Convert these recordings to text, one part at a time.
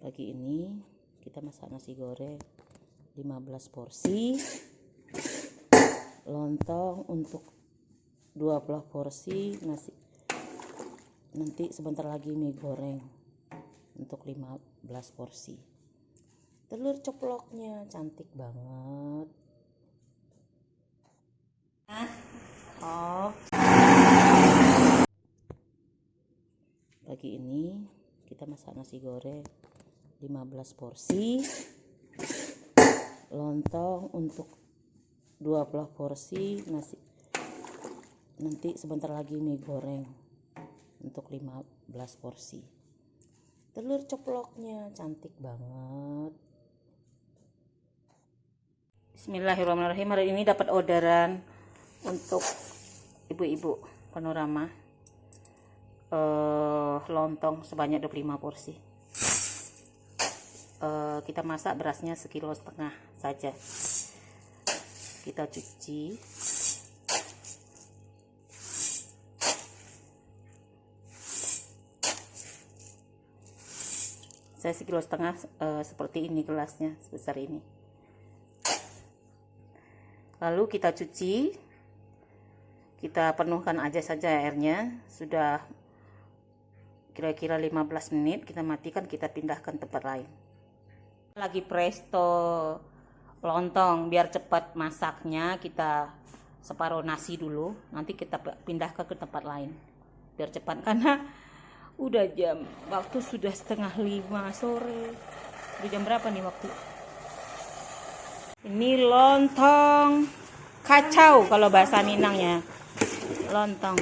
Pagi ini kita masak nasi goreng 15 porsi, lontong untuk 20 porsi, nanti sebentar lagi mie goreng untuk 15 porsi. Telur ceploknya cantik banget. Pagi ini kita masak nasi goreng 15 porsi, lontong untuk 20 porsi, nanti sebentar lagi mie goreng untuk 15 porsi. Telur ceploknya cantik banget. Bismillahirrahmanirrahim. Hari ini dapat orderan untuk ibu-ibu Panorama, lontong sebanyak 25 porsi. Kita masak berasnya 1,5 kilo saja. Kita cuci. Saya 1,5 kilo seperti ini gelasnya, sebesar ini. Lalu kita cuci, kita penuhkan aja saja airnya. Sudah kira-kira 15 menit, kita matikan, kita pindahkan tempat lain. Lagi presto lontong, biar cepat masaknya, kita separuh nasi dulu, nanti kita pindahkan ke tempat lain biar cepat, karena udah waktu sudah 4:30 sore. Udah jam berapa nih waktu? Ini lontong kacau kalau bahasa Minangnya. Lontong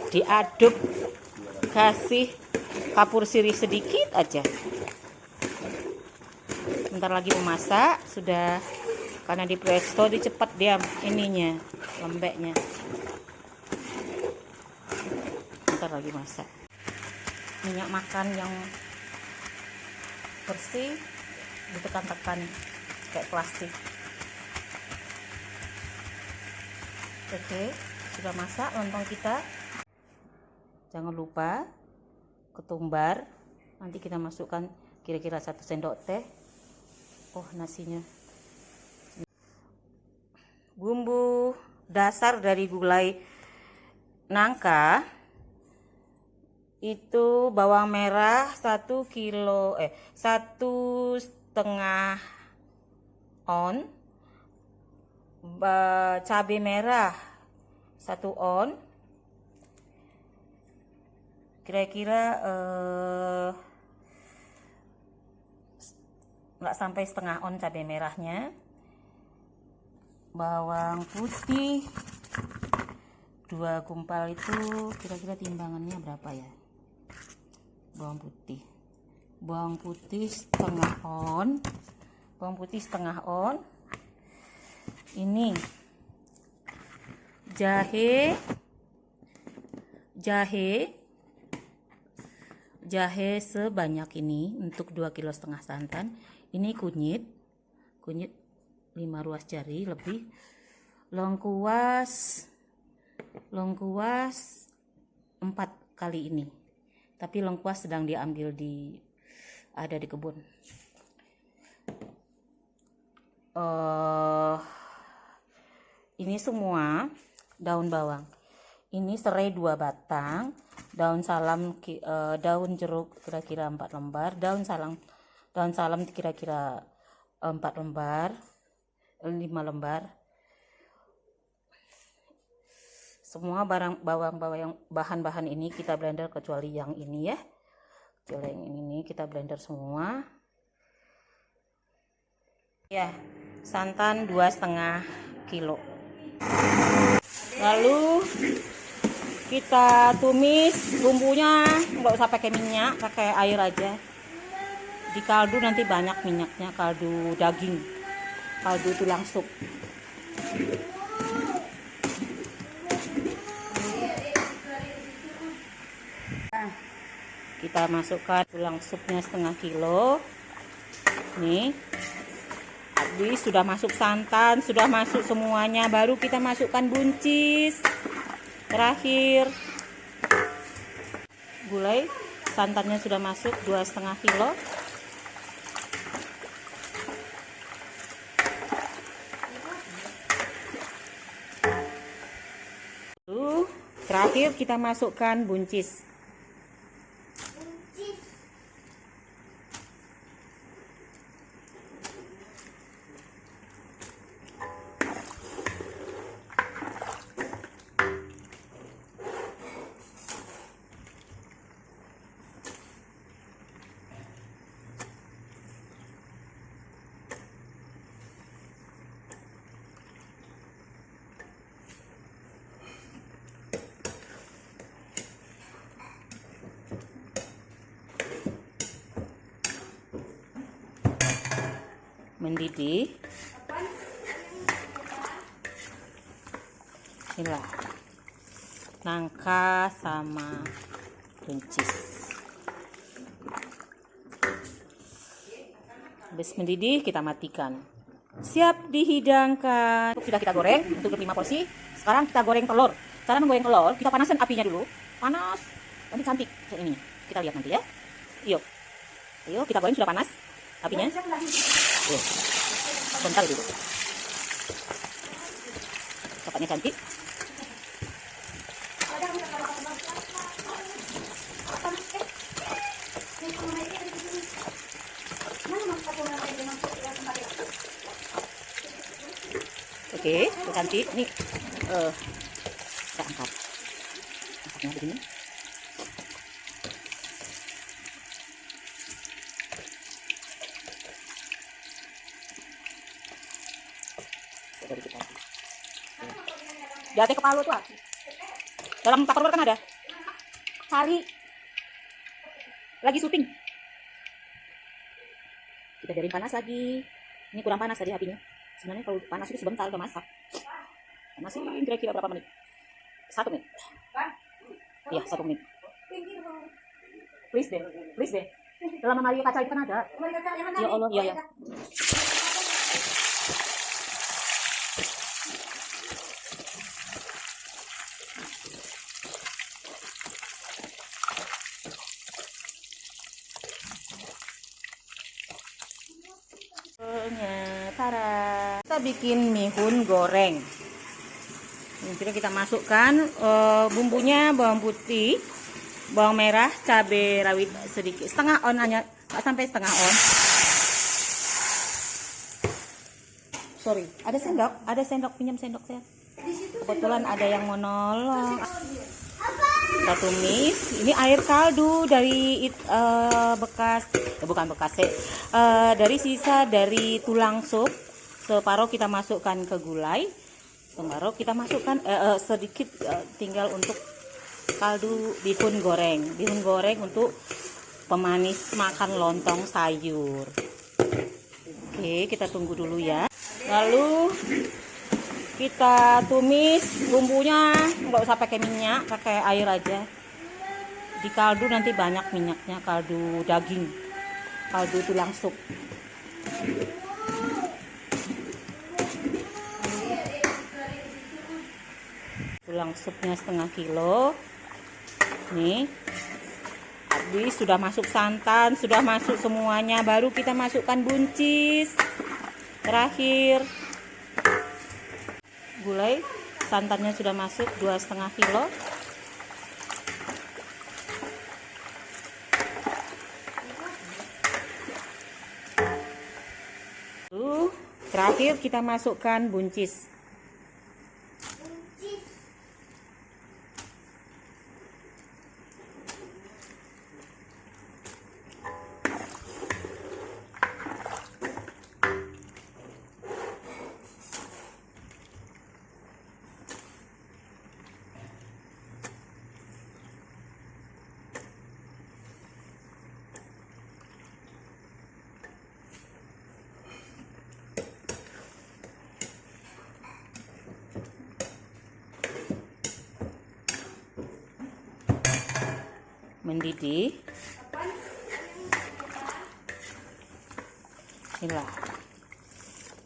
diaduk, kasih kapur sirih sedikit aja. Bentar lagi memasak, sudah, karena di presto dicepat dia ininya, lembeknya. Bentar lagi masak. Minyak makan yang bersih ditekan-tekan kayak plastik. Oke, sudah masak lontong kita. Jangan lupa ketumbar, nanti kita masukkan kira-kira 1 sendok teh. Nasinya. Bumbu dasar dari gulai nangka itu bawang merah 1,5 on, cabai merah 1 on, kira-kira nggak sampai setengah on cabai merahnya. Bawang putih 2 gumpal, itu kira-kira timbangannya berapa ya? Bawang putih setengah on. Ini jahe sebanyak ini untuk 2,5 kilo santan. Ini kunyit 5 ruas jari lebih. Lengkuas 4 kali ini, tapi lengkuas sedang diambil ada di kebun. Ini semua daun bawang. Ini serai 2 batang, daun jeruk kira-kira 4 lembar, daun salam kira-kira 4 lembar, 5 lembar. Semua bahan-bahan ini kita blender, kecuali yang ini ya. Kecuali yang ini kita blender semua. Ya, santan 2,5 kilo. Lalu kita tumis bumbunya, nggak usah pakai minyak, pakai air aja. Di kaldu nanti banyak minyaknya, kaldu daging, kaldu tulang sup. Kita masukkan tulang supnya 1/2 kilo. Nih, habis sudah masuk santan, sudah masuk semuanya, baru kita masukkan buncis. Terakhir gulai, santannya sudah masuk 2,5 kilo. Terakhir kita masukkan buncis. Mendidih. Inilah nangka sama buncis. Habis mendidih kita matikan. Siap dihidangkan. Sudah kita goreng untuk 5 porsi. Sekarang kita goreng telur. Cara menggoreng telur, kita panaskan apinya dulu. Panas. Nanti cantik kayak ini. Kita lihat nanti ya. Yuk. Ayo kita goreng, sudah panas apinya. Yuk. Sebentar dulu. Coklatnya cantik. Oke, cantik. Ini kita angkat. Masaknya begini. Dari kita. Di atas kepala tuh. Dalam tupperware kan ada. Cari. Lagi syuting. Kita biarin panas lagi. Ini kurang panas tadi apinya. Sebenarnya kalau panas itu sebentar udah masak. Panasin kira-kira berapa menit? 1 menit. Iya, 1 menit. Please deh. Dalam Maria kaca itu kan ada. Ya Allah, ya. Tara. Kita bikin mihun goreng. Jadi kita masukkan bumbunya, bawang putih, bawang merah, cabai rawit sedikit, setengah on hanya, nggak sampai setengah on. Sorry, ada sendok, pinjam sendok saya. Kebetulan ada yang mau nolong. Kita tumis. Ini air kaldu dari dari sisa dari tulang sup. Separuh kita masukkan ke gulai. Separuh kita masukkan sedikit tinggal untuk kaldu bihun goreng. Bihun goreng untuk pemanis makan lontong sayur. Oke, kita tunggu dulu ya. Lalu kita tumis bumbunya, nggak usah pakai minyak, pakai air aja. Di kaldu nanti banyak minyaknya, kaldu daging, kaldu tulang sup. Tulang supnya setengah kilo. Nih, habis sudah masuk santan, sudah masuk semuanya, baru kita masukkan buncis. Terakhir gulai, santannya sudah masuk 2,5 kilo. Lalu terakhir kita masukkan buncis. Mendidih. Inilah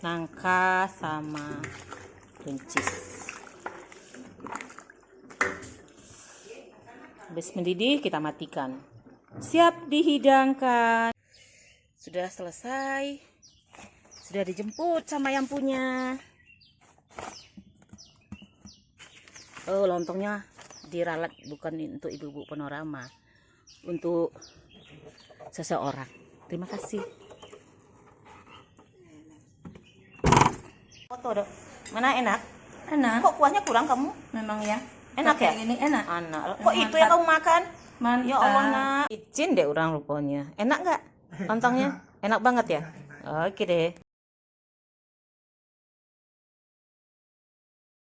nangka sama buncis. Habis mendidih kita matikan. Siap dihidangkan. Sudah selesai. Sudah dijemput sama yang punya. Oh, lontongnya diralat bukan untuk ibu-ibu panorama, untuk seseorang. Terima kasih. Foto dong. Mana enak? Enak. Kok kuahnya kurang kamu? Memang ya. Enak ya? Kayak gini enak. Anak. Kok itu yang kamu makan? Mantap. Ya Allah nak. Izin deh orang rupanya. Enak nggak? Lontongnya? Enak banget ya? Oke deh.